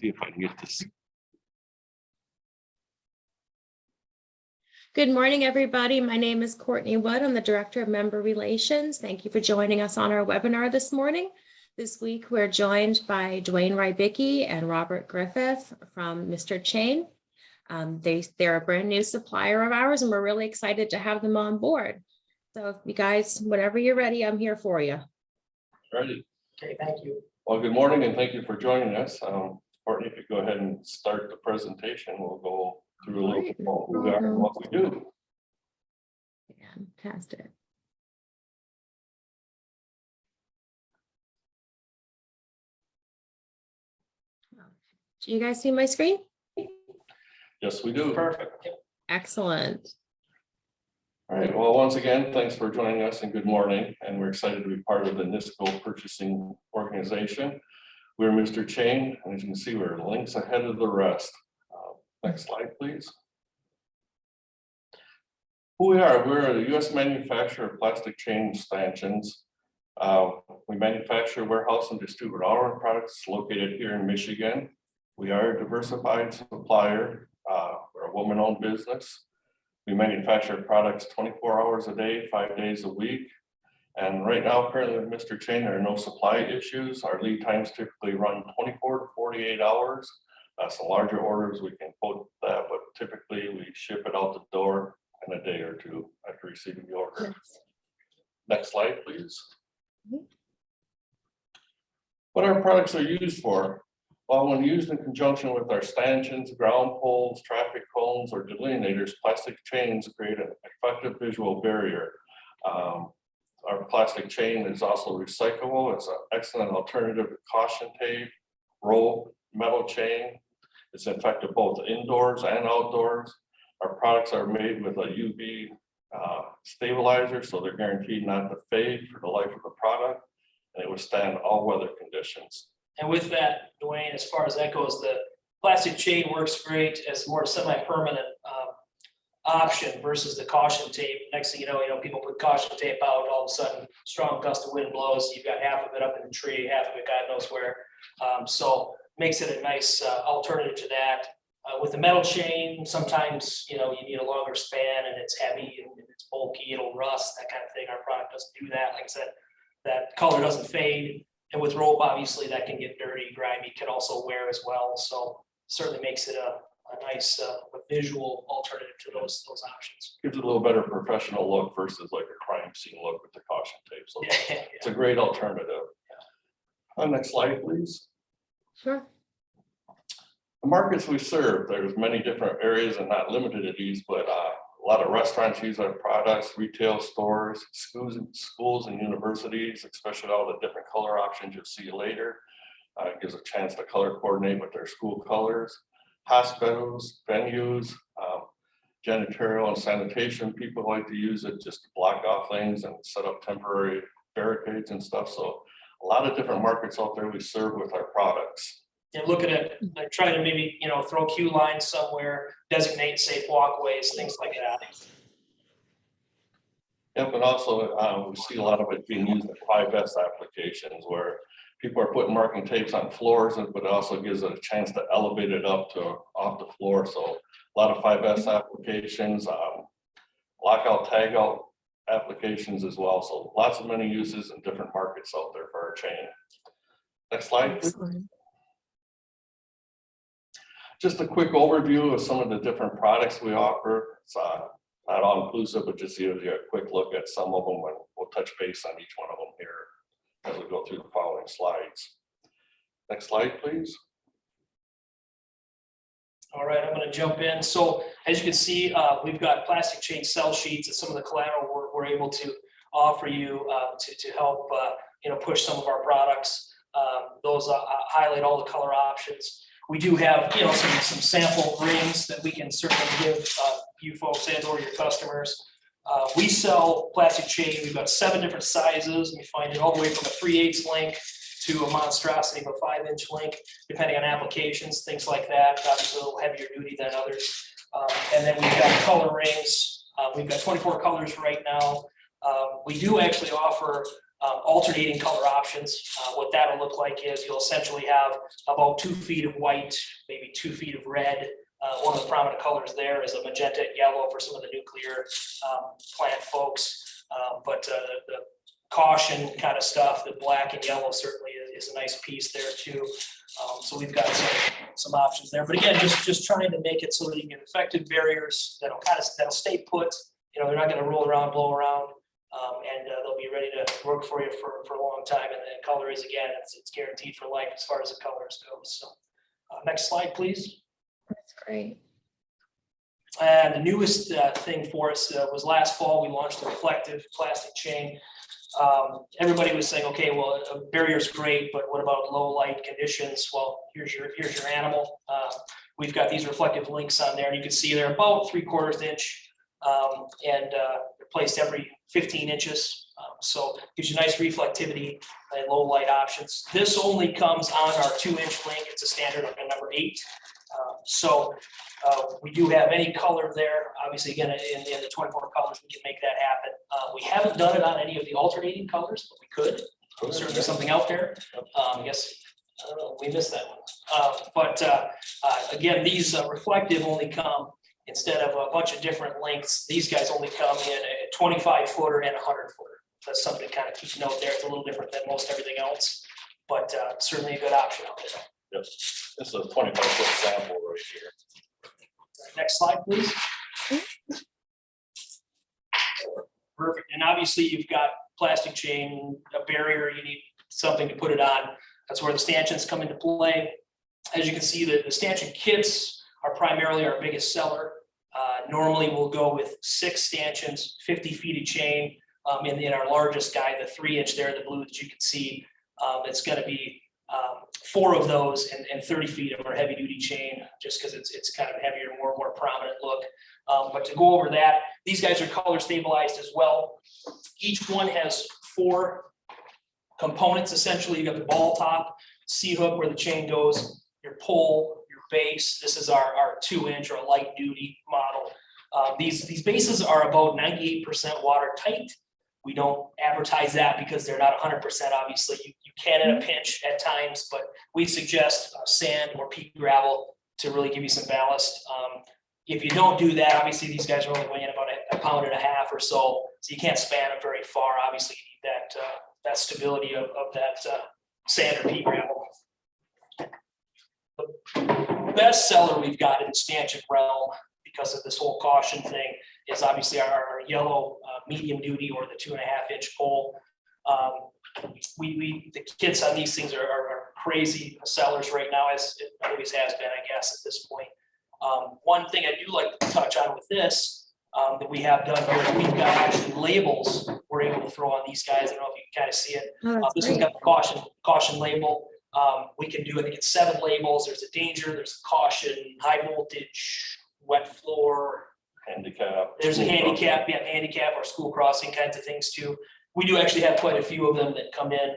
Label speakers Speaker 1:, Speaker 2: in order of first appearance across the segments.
Speaker 1: see if I can get this.
Speaker 2: Good morning, everybody. My name is Courtney Wood. I'm the Director of Member Relations. Thank you for joining us on our webinar this morning. This week, we're joined by Dwayne Rybicki and Robert Griffith from Mr. Chain. They're a brand new supplier of ours, and we're really excited to have them on board. So if you guys, whenever you're ready, I'm here for you.
Speaker 1: Ready.
Speaker 3: Okay, thank you.
Speaker 1: Well, good morning and thank you for joining us. Courtney, if you go ahead and start the presentation, we'll go through a little bit about who we are and what we do.
Speaker 2: Fantastic. Do you guys see my screen?
Speaker 1: Yes, we do.
Speaker 3: Perfect.
Speaker 2: Excellent.
Speaker 1: All right, well, once again, thanks for joining us and good morning. And we're excited to be part of the NISCO purchasing organization. We're Mr. Chain, and as you can see, we're links ahead of the rest. Next slide, please. Who we are, we're a U.S. manufacturer of plastic chain stanchions. We manufacture, warehouse, and distribute all our products located here in Michigan. We are a diversified supplier. We're a woman-owned business. We manufacture products 24 hours a day, 5 days a week. And right now, currently with Mr. Chain, there are no supply issues. Our lead times typically run 24 to 48 hours. Some larger orders, we can quote that, but typically we ship it out the door in a day or two after receiving the order.
Speaker 2: Yes.
Speaker 1: Next slide, please. What our products are used for? Well, when used in conjunction with our stanchions, ground poles, traffic cones, or delineators, plastic chains create an effective visual barrier. Our plastic chain is also recyclable. It's an excellent alternative to caution tape, rope, metal chain. It's effective both indoors and outdoors. Our products are made with a UV stabilizer, so they're guaranteed not to fade for the life of the product, and they withstand all weather conditions.
Speaker 3: And with that, Dwayne, as far as that goes, the plastic chain works great as more semi-permanent option versus the caution tape. Next thing you know, people put caution tape out, all of a sudden, strong gust of wind blows. You've got half of it up in the tree, half of it God knows where. So makes it a nice alternative to that. With the metal chain, sometimes you need a longer span and it's heavy and it's bulky, it'll rust, that kind of thing. Our product doesn't do that. Like I said, that color doesn't fade. And with rope, obviously that can get dirty, grimy, can also wear as well. So certainly makes it a nice visual alternative to those options.
Speaker 1: Gives it a little better professional look versus like a crime scene look with the caution tape. So
Speaker 3: Yeah.
Speaker 1: it's a great alternative. Next slide, please.
Speaker 2: Sure.
Speaker 1: The markets we serve, there's many different areas and not limited to these, but a lot of restaurants use our products, retail stores, schools and universities, especially all the different color options you'll see later. It gives a chance to color coordinate with their school colors. Hospitals, venues, janitorial and sanitation, people like to use it just to block off things and set up temporary barricades and stuff. So a lot of different markets out there we serve with our products.
Speaker 3: And looking at like trying to maybe throw queue lines somewhere, designate safe walkways, things like that.
Speaker 1: Yep, and also we see a lot of it being used in 5S applications where people are putting marking tapes on floors, but it also gives it a chance to elevate it up to off the floor. So a lot of 5S applications, lockout, tag out applications as well. So lots of many uses in different markets out there for our chain. Next slide, please. Just a quick overview of some of the different products we offer. It's not all inclusive, but just give you a quick look at some of them, and we'll touch base on each one of them here as we go through the following slides. Next slide, please.
Speaker 3: All right, I'm going to jump in. So as you can see, we've got plastic chain cell sheets and some of the collateral we're able to offer you to help push some of our products. Those highlight all the color options. We do have some sample rings that we can certainly give you folks and or your customers. We sell plastic chain. We've got 7 different sizes. We find it all the way from a 3/8 link to a monstrosity of a 5-inch link, depending on applications, things like that. Obviously a little heavier duty than others. And then we've got color rings. We've got 24 colors right now. We do actually offer alternating color options. What that'll look like is you'll essentially have about 2 feet of white, maybe 2 feet of red. One of the prominent colors there is a magenta and yellow for some of the nuclear plant folks. But the caution kind of stuff, the black and yellow certainly is a nice piece there too. So we've got some options there. But again, just trying to make it so that you get effective barriers that'll stay put. You know, they're not going to roll around, blow around. And they'll be ready to work for you for a long time. And then color is, again, it's guaranteed for life as far as the colors goes. So next slide, please.
Speaker 2: That's great.
Speaker 3: And the newest thing for us was last fall, we launched a reflective plastic chain. Everybody was saying, okay, well, a barrier is great, but what about low light conditions? Well, here's your animal. We've got these reflective links on there, and you can see they're about 3/4 inch. And they're placed every 15 inches. So gives you nice reflectivity and low light options. This only comes on our 2-inch link. It's a standard like a number 8. So we do have any color there. Obviously, again, in the 24 colors, we can make that happen. We haven't done it on any of the alternating colors, but we could. Certainly something out there. I guess, I don't know, we missed that one. Again, these reflective only come instead of a bunch of different lengths. These guys only come in a 25-footer and a 100-footer. That's something to kind of keep note there. It's a little different than most everything else, but certainly a good option out there.
Speaker 1: Yep. This is a 25-foot sample right here.
Speaker 3: Next slide, please. Perfect. And obviously you've got plastic chain, a barrier, you need something to put it on. That's where the stanchions come into play. As you can see, the stanchion kits are primarily our biggest seller. Normally we'll go with 6 stanchions, 50 feet of chain. In our largest guy, the 3-inch there, the blue that you can see, it's going to be 4 of those and 30 feet of our heavy duty chain, just because it's kind of a heavier, more prominent look. But to go over that, these guys are color stabilized as well. Each one has 4 components. Essentially, you got the ball top, C-hook where the chain goes, your pole, your base. This is our 2-inch or a light duty model. These bases are about 98% watertight. We don't advertise that because they're not 100%. Obviously, you can in a pinch at times, but we suggest sand or peat gravel to really give you some ballast. If you don't do that, obviously these guys are only weighing about a pound and a half or so you can't span them very far. Obviously, you need that stability of that sand or peat gravel. The best seller we've got in the stanchion realm, because of this whole caution thing, is obviously our yellow medium duty or the 2.5-inch pole. The kits on these things are crazy sellers right now, as it always has been, I guess, at this point. One thing I do like to touch on with this that we have done here is we've got actually labels we're able to throw on these guys. I don't know if you can kind of see it. This one's got the caution label. We can do, I think it's 7 labels. There's a danger, there's a caution, high voltage, wet floor,
Speaker 1: handicap.
Speaker 3: There's a handicap, handicap or school crossing kinds of things too. We do actually have quite a few of them that come in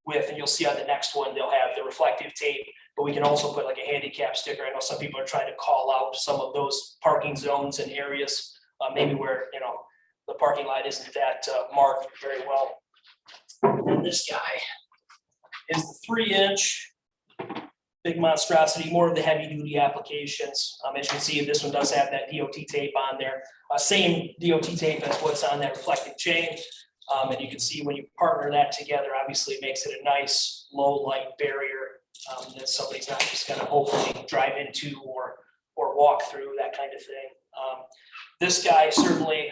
Speaker 3: with, and you'll see on the next one, they'll have the reflective tape, but we can also put like a handicap sticker. I know some people are trying to call out some of those parking zones and areas, maybe where, the parking lot isn't that marked very well. And this guy is the 3-inch. Big monstrosity, more of the heavy duty applications. As you can see, this one does have that DOT tape on there. Same DOT tape as what's on that reflective chain. And you can see when you partner that together, obviously it makes it a nice low light barrier that somebody's not just gonna hopefully drive into or walk through, that kind of thing. This guy certainly,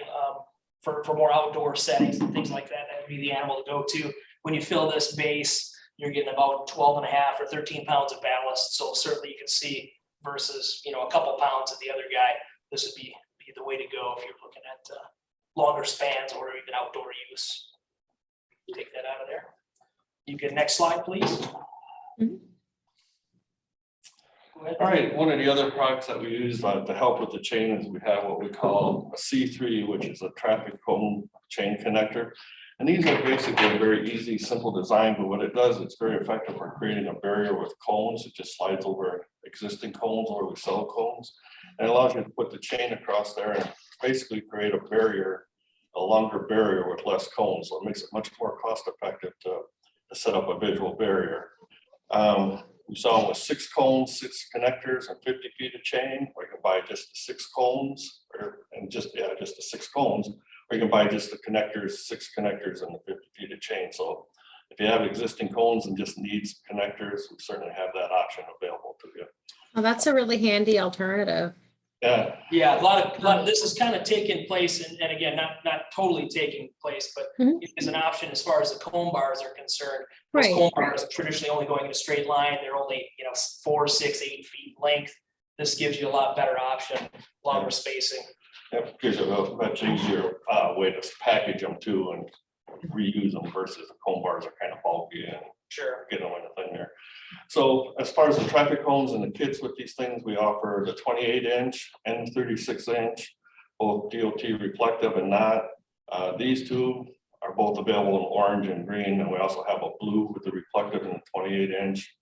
Speaker 3: for more outdoor settings and things like that, that would be the animal to go to. When you fill this base, you're getting about 12.5 or 13 pounds of ballast. So certainly you can see versus, a couple pounds of the other guy, this would be the way to go if you're looking at longer spans or even outdoor use. Take that out of there. You can, next slide, please.
Speaker 2: Mhm.
Speaker 3: Go ahead.
Speaker 1: All right, one of the other products that we use to help with the chain is we have what we call a C3, which is a traffic cone chain connector. And these are basically a very easy, simple design, but what it does, it's very effective for creating a barrier with cones. It just slides over existing cones or we sell cones. And it allows you to put the chain across there and basically create a barrier a longer barrier with less cones, so it makes it much more cost effective to set up a visual barrier. We saw them with 6 cones, 6 connectors, and 50 feet of chain, or you can buy just the 6 cones, just the 6 cones, or you can buy just the connectors, 6 connectors and the 50 feet of chain. So if you have existing cones and just needs connectors, we certainly have that option available to you.
Speaker 2: Well, that's a really handy alternative.
Speaker 1: Yeah,
Speaker 3: Yeah, a lot of this is kind of taking place, and again, not totally taking place, but
Speaker 2: Mhm.
Speaker 3: it is an option as far as the cone bars are concerned. Most
Speaker 2: Right.
Speaker 3: cone bars are traditionally only going in a straight line. They're only, 4, 6, 8 feet length. This gives you a lot better option, longer spacing.
Speaker 1: it gives you a much easier way to package them too and reuse them versus the cone bars are kind of bulky and
Speaker 3: Sure.
Speaker 1: get them in the thing there. So as far as the traffic cones and the kits with these things, we offer the 28-inch and 36-inch, both DOT reflective and not. These two are both available in orange and green, and we also have a blue with the reflective and the 28-inch.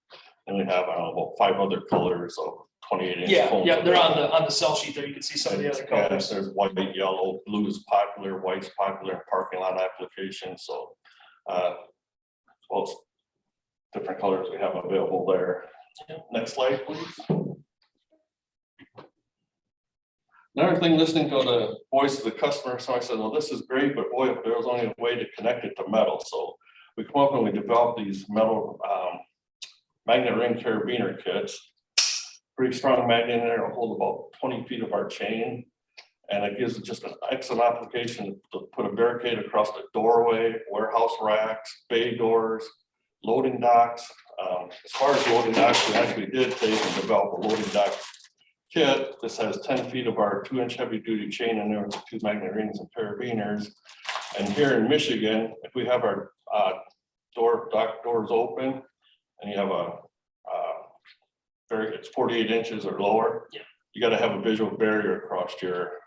Speaker 1: And we have about 5 other colors of 28-inch.
Speaker 3: Yeah, they're on the cell sheet there. You can see some of the other colors.
Speaker 1: There's white, yellow, blue is popular, white's popular in parking lot applications. So, well, different colors we have available there. Next slide, please. Another thing, listening to the voice of the customer, so I said, well, this is great, but boy, if there was only a way to connect it to metal. So we come up and we develop these metal magnet ring carabiner kits. Pretty strong magnet in there, it'll hold about 20 feet of our chain. And it gives it just an excellent application to put a barricade across the doorway, warehouse racks, bay doors, loading docks. As far as loading docks, we actually did take and develop a loading dock kit. This has 10 feet of our 2-inch heavy duty chain in there with 2 magnet rings and carabiners. And here in Michigan, if we have our dock doors open and you have it's 48 inches or lower,
Speaker 3: Yeah.
Speaker 1: you got to have a visual barrier across your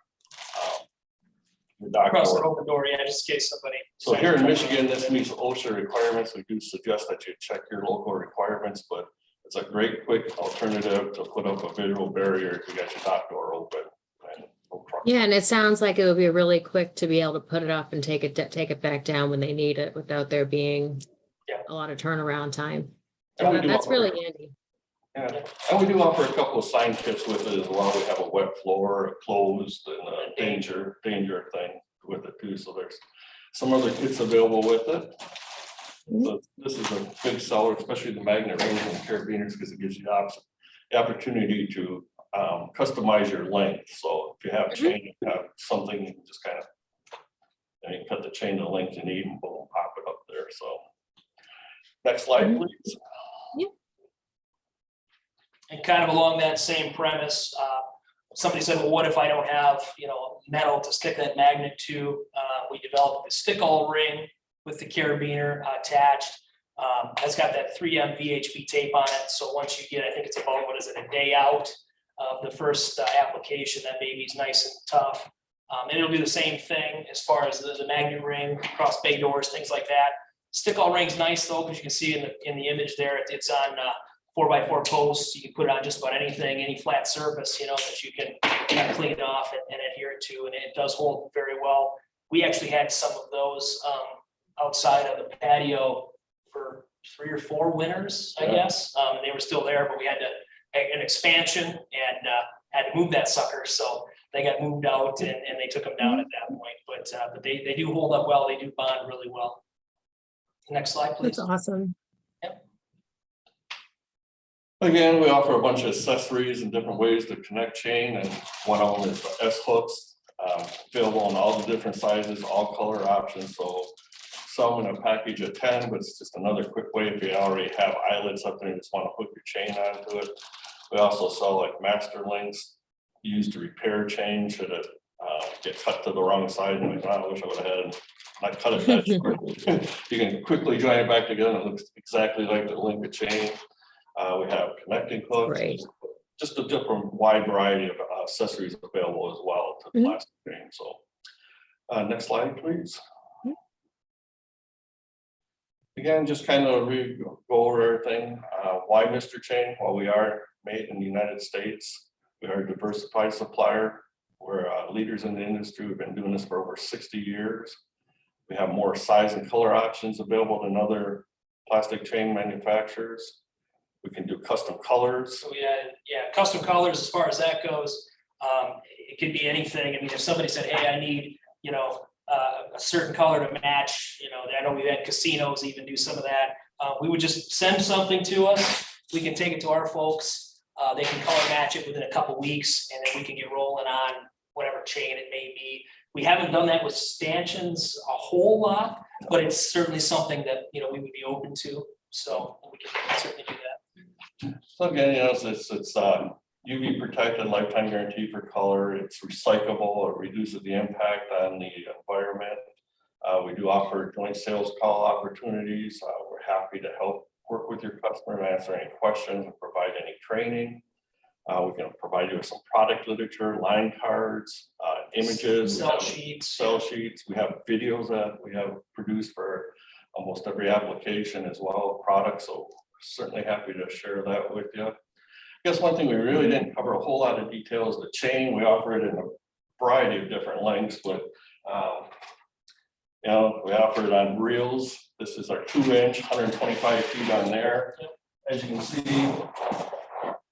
Speaker 1: dock
Speaker 3: Across
Speaker 1: door.
Speaker 3: the open door, yeah, just in case somebody.
Speaker 1: So here in Michigan, this meets OSHA requirements. We do suggest that you check your local requirements, but it's a great quick alternative to put up a visual barrier if you got your dock door open. And no problem.
Speaker 2: Yeah, and it sounds like it would be really quick to be able to put it up and take it back down when they need it without there being a lot of turnaround time.
Speaker 1: And we
Speaker 2: So
Speaker 1: do
Speaker 2: that's
Speaker 1: offer-
Speaker 2: really handy.
Speaker 1: Yeah, and we do offer a couple of sign kits with it as well. We have a wet floor, a closed, and a danger thing with it too. So there's some other kits available with it. So this is a big seller, especially the magnet rings and carabiners, because it gives you the opportunity to customize your length. So if you have chain, you have something, you can just kind of, you can cut the chain to length you need and boom, pop it up there. So next slide, please.
Speaker 3: And kind of along that same premise, somebody said, well, what if I don't have, metal to stick that magnet to? We developed a stick-all ring with the carabiner attached. It's got that 3M VHP tape on it. So once you get, I think it's about, a day out of the first application, that baby's nice and tough. And it'll do the same thing as far as the magnet ring, cross bay doors, things like that. Stick-all ring's nice though, because you can see in the image there, it's on 4x4 posts. You can put it on just about anything, any flat surface, that you can kind of clean it off and adhere to, and it does hold very well. We actually had some of those outside of the patio for 3 or 4 winters, I guess. They were still there, but we had an expansion and had to move that sucker. So they got moved out and they took them down at that point. But they do hold up well. They do bond really well. Next slide, please.
Speaker 2: That's awesome.
Speaker 1: Again, we offer a bunch of accessories and different ways to connect chain, and one of them is the S hooks, available in all the different sizes, all color options. So some in a package of 10, but it's just another quick way if you already have eyelets up there and just want to hook your chain onto it. We also sell like master links used to repair chain should it get cut to the wrong side. And like, I wish I would have had not cut it that short. You can quickly join it back together. It looks exactly like the link of chain. We have connecting hooks,
Speaker 2: Great.
Speaker 1: just a different wide variety of accessories available as well to the plastic chain. So next slide, please. Again, just kind of go over everything. Why Mr. Chain? Well, we are made in the United States. We are a diversified supplier. We're leaders in the industry. We've been doing this for over 60 years. We have more size and color options available than other plastic chain manufacturers. We can do custom colors.
Speaker 3: So yeah, custom colors, as far as that goes, it could be anything. I mean, if somebody said, hey, I need, a certain color to match, I know we had casinos even do some of that. We would just send something to us. We can take it to our folks. They can color match it within a couple weeks, and then we can get rolling on whatever chain it may be. We haven't done that with stanchions a whole lot, but it's certainly something that, we would be open to. So we can certainly do that.
Speaker 1: So again, it's UV protected, lifetime guarantee for color. It's recyclable. It reduces the impact on the environment. We do offer joint sales call opportunities. We're happy to help work with your customer and answer any questions and provide any training. We can provide you with some product literature, line cards, images,
Speaker 3: Sell sheets.
Speaker 1: Sell sheets. We have videos that we have produced for almost every application as well, products. So certainly happy to share that with you. I guess one thing we really didn't cover a whole lot of detail is the chain. We offer it in a variety of different lengths, but we offer it on reels. This is our 2-inch, 125 feet on there. As you can see,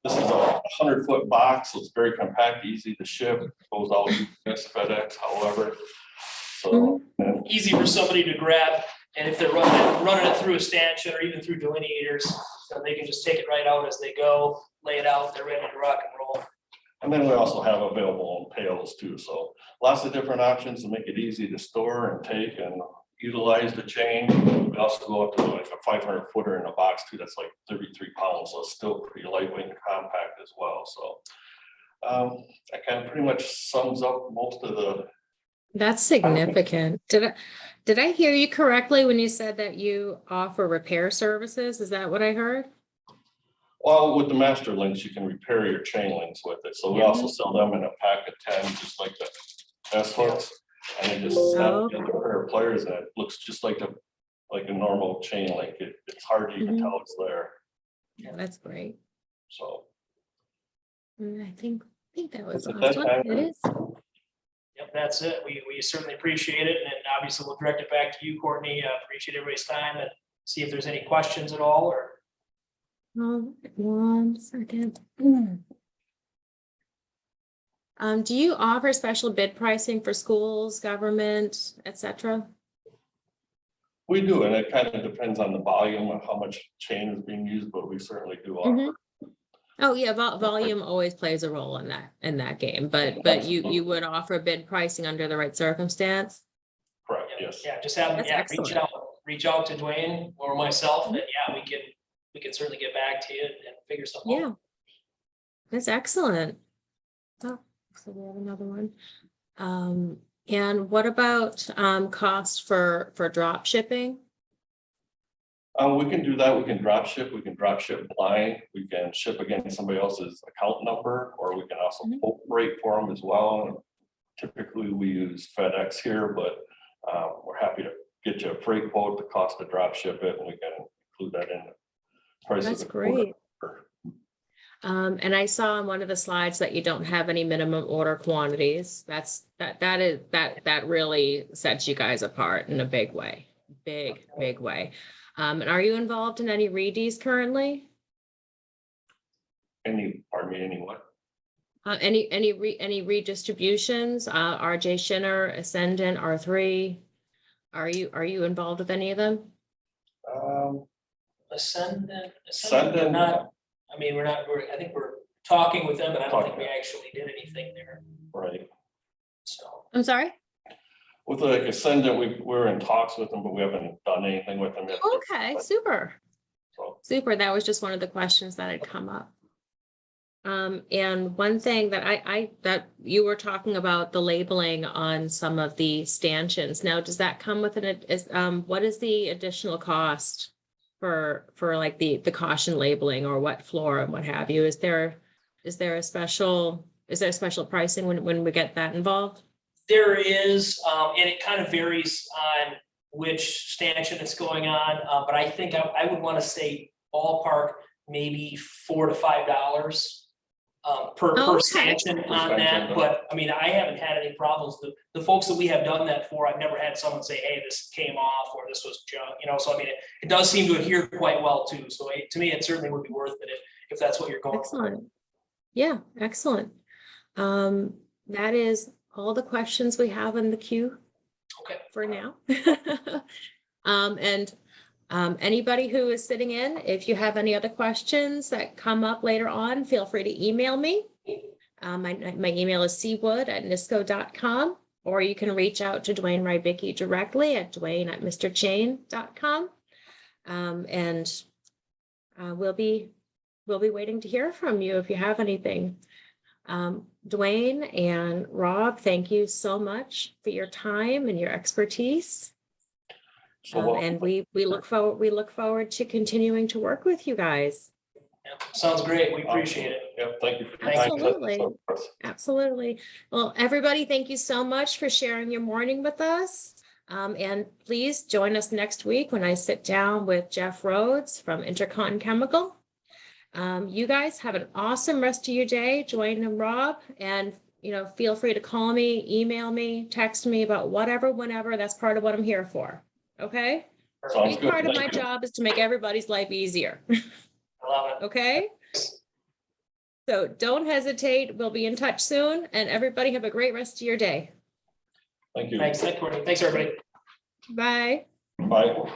Speaker 1: this is a 100-foot box, so it's very compact, easy to ship. It goes out UPS, FedEx, however. So
Speaker 3: Easy for somebody to grab, and if they're running it through a stanchion or even through delineators, so they can just take it right out as they go, lay it out, they're ready to rock and roll.
Speaker 1: And then we also have available in pails too. So lots of different options to make it easy to store and take and utilize the chain. We also go up to like a 500 footer in a box too. That's like 33 pounds. So it's still pretty lightweight and compact as well. So that kind of pretty much sums up most of the.
Speaker 2: That's significant. Did I hear you correctly when you said that you offer repair services? Is that what I heard?
Speaker 1: Well, with the master links, you can repair your chain links with it. So we also sell them in a pack of 10, just like the S hooks. And they just snap together a pair of pliers, and it looks just like a normal chain link. It's hard to even tell it's there.
Speaker 2: Yeah, that's great.
Speaker 1: So
Speaker 2: I think that was the
Speaker 1: That's
Speaker 2: last
Speaker 1: it.
Speaker 2: one. It is.
Speaker 3: Yep, that's it. We certainly appreciate it, and obviously we'll direct it back to you, Courtney. Appreciate everybody's time, and see if there's any questions at all, or.
Speaker 2: 1 second. Do you offer special bid pricing for schools, government, etc.?
Speaker 1: we do, and it kind of depends on the volume of how much chain is being used, but we certainly do offer.
Speaker 2: Oh yeah, volume always plays a role in that game, but you would offer bid pricing under the right circumstance.
Speaker 1: Correct. Yes.
Speaker 3: Yeah, just have them,
Speaker 2: That's excellent.
Speaker 3: reach out to Dwayne or myself, and we can certainly get back to you and figure something out.
Speaker 2: Yeah, that's excellent. Oh, so we have another one. And what about cost for drop shipping?
Speaker 1: We can do that. We can drop ship. We can drop ship blind. We can ship against somebody else's account number, or we can also quote rate for them as well. Typically, we use FedEx here, but we're happy to get you a freight quote, the cost to drop ship it, and we can include that in the price.
Speaker 2: That's great. And I saw on one of the slides that you don't have any minimum order quantities. That really sets you guys apart in a big way, big way. And are you involved in any readies currently?
Speaker 1: Any what?
Speaker 2: Any redistributions? RJ Shinner, Ascendant, R3. Are you involved with any of them?
Speaker 3: Ascendant,
Speaker 1: Ascendant.
Speaker 3: not. I mean, I think we're talking with them, but I don't think we actually did anything there.
Speaker 1: Right.
Speaker 3: So.
Speaker 2: I'm sorry?
Speaker 1: With like Ascendant, we're in talks with them, but we haven't done anything with them yet.
Speaker 2: Okay, super.
Speaker 1: So.
Speaker 2: Super. That was just one of the questions that had come up. And one thing that that you were talking about, the labeling on some of the stanchions. Now, does that come with what is the additional cost for like the caution labeling, or what floor and what have you? Is there a special pricing when we get that involved?
Speaker 3: There is, and it kind of varies on which stanchion it's going on, but I think I would want to say ballpark maybe $4 to $5 per
Speaker 2: Oh, okay.
Speaker 3: stanchion on that, but I mean, I haven't had any problems. The folks that we have done that for, I've never had someone say, hey, this came off or this was junk, you know, so I mean, it does seem to adhere quite well too. So to me, it certainly would be worth it if that's what you're going for.
Speaker 2: Excellent. Yeah, excellent. That is all the questions we have in the queue
Speaker 3: Okay.
Speaker 2: for now. Anybody who is sitting in, if you have any other questions that come up later on, feel free to email me. My email is cwood@nisco.com, or you can reach out to Dwayne Rybicki directly at dwayne@mrchain.com. We'll be waiting to hear from you if you have anything. Dwayne and Rob, thank you so much for your time and your expertise. And we look forward to continuing to work with you guys.
Speaker 3: Yeah, sounds great. We appreciate it.
Speaker 1: Yeah, thank you. For your
Speaker 2: Absolutely.
Speaker 1: time.
Speaker 2: Absolutely. Well, everybody, thank you so much for sharing your morning with us. And please join us next week when I sit down with Jeff Rhodes from Intercontinental Chemical. You guys have an awesome rest of your day, Dwayne and Rob, and feel free to call me, email me, text me about whatever, whenever. That's part of what I'm here for. Okay?
Speaker 1: Sounds
Speaker 2: Big
Speaker 1: good.
Speaker 2: part of my
Speaker 1: Thank you.
Speaker 2: job is to make everybody's life easier.
Speaker 3: I love it.
Speaker 2: Okay? So don't hesitate. We'll be in touch soon, and everybody have a great rest of your day.
Speaker 1: Thank you.
Speaker 3: Thanks, Courtney. Thanks, everybody.
Speaker 2: Bye.
Speaker 1: Bye.